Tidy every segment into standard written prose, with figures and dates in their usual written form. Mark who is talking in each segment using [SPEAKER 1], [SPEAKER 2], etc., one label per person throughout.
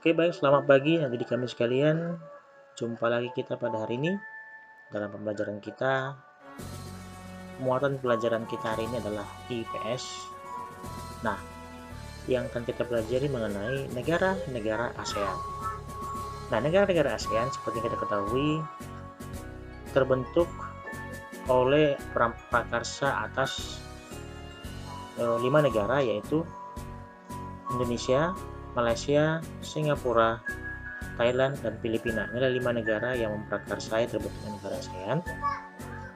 [SPEAKER 1] Oke, baik, selamat pagi adik kami sekalian. Jumpa lagi kita pada hari ini dalam pembelajaran kita. Muatan pelajaran kita hari ini adalah IPS. Nah, yang akan kita pelajari mengenai negara-negara ASEAN. Nah, negara-negara ASEAN seperti kita ketahui terbentuk oleh prakarsa atas 5 negara, yaitu Indonesia, Malaysia, Singapura, Thailand, dan Filipina. Ini adalah 5 negara yang memprakarsai terbentuknya negara ASEAN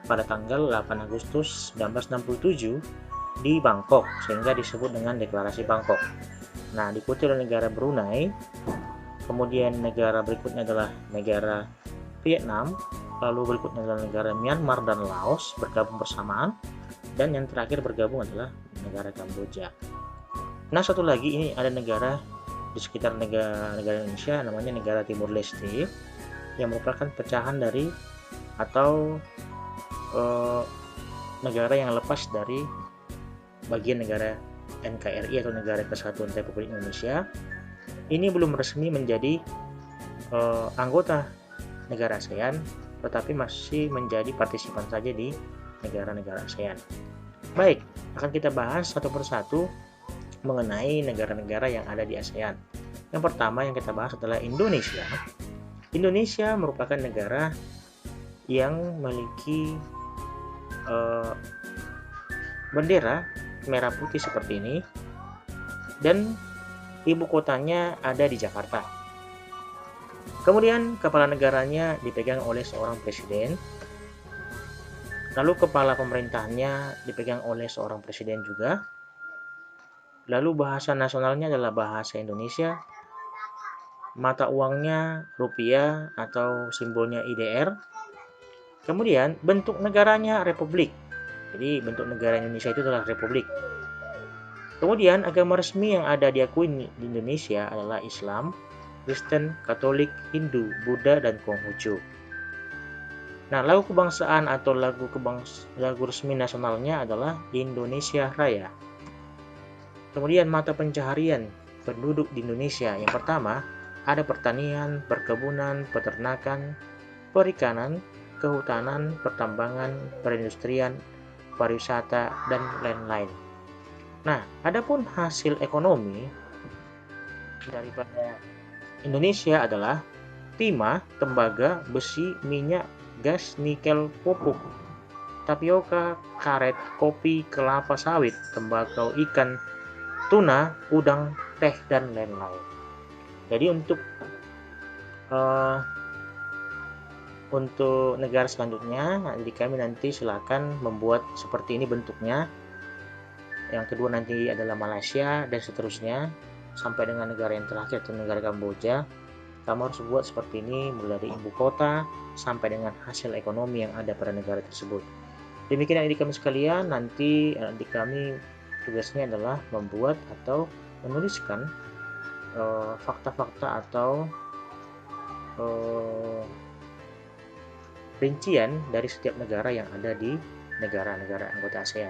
[SPEAKER 1] pada tanggal 8 Agustus 1967 di Bangkok, sehingga disebut dengan Deklarasi Bangkok. Nah, diikuti oleh negara Brunei, kemudian negara berikutnya adalah negara Vietnam, lalu berikutnya adalah negara Myanmar dan Laos bergabung bersamaan, dan yang terakhir bergabung adalah negara Kamboja. Nah, satu lagi ini ada negara di sekitar negara Indonesia, namanya negara Timur Leste, yang merupakan pecahan dari atau negara yang lepas dari bagian negara NKRI atau Negara Kesatuan Republik Indonesia. Ini belum resmi menjadi anggota negara ASEAN, tetapi masih menjadi partisipan saja di negara-negara ASEAN. Baik, akan kita bahas satu persatu mengenai negara-negara yang ada di ASEAN. Yang pertama yang kita bahas adalah Indonesia. Indonesia merupakan negara yang memiliki bendera merah putih seperti ini, dan ibu kotanya ada di Jakarta. Kemudian kepala negaranya dipegang oleh seorang presiden, lalu kepala pemerintahannya dipegang oleh seorang presiden juga. Lalu bahasa nasionalnya adalah bahasa Indonesia, mata uangnya rupiah atau simbolnya IDR. Kemudian bentuk negaranya republik. Jadi bentuk negara Indonesia itu adalah republik. Kemudian agama resmi yang ada diakui di Indonesia adalah Islam, Kristen, Katolik, Hindu, Buddha, dan Konghucu. Nah, lagu kebangsaan atau lagu resmi nasionalnya adalah Indonesia Raya. Kemudian mata pencaharian penduduk di Indonesia, yang pertama ada pertanian, perkebunan, peternakan, perikanan, kehutanan, pertambangan, perindustrian, pariwisata, dan lain-lain. Nah, adapun hasil ekonomi daripada Indonesia adalah timah, tembaga, besi, minyak, gas, nikel, pupuk, tapioka, karet, kopi, kelapa sawit, tembakau, ikan, tuna, udang, teh, dan lain-lain. Jadi untuk negara selanjutnya, di kami nanti silakan membuat seperti ini bentuknya. Yang kedua nanti adalah Malaysia, dan seterusnya sampai dengan negara yang terakhir atau negara Kamboja. Kamu harus buat seperti ini mulai dari ibu kota sampai dengan hasil ekonomi yang ada pada negara tersebut. Demikian adik kami sekalian, nanti adik kami tugasnya adalah membuat atau menuliskan fakta-fakta atau rincian dari setiap negara yang ada di negara-negara anggota ASEAN.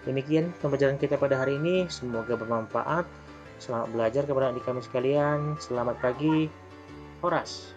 [SPEAKER 1] Demikian pembelajaran kita pada hari ini, semoga bermanfaat. Selamat belajar kepada adik kami sekalian. Selamat pagi, Horas.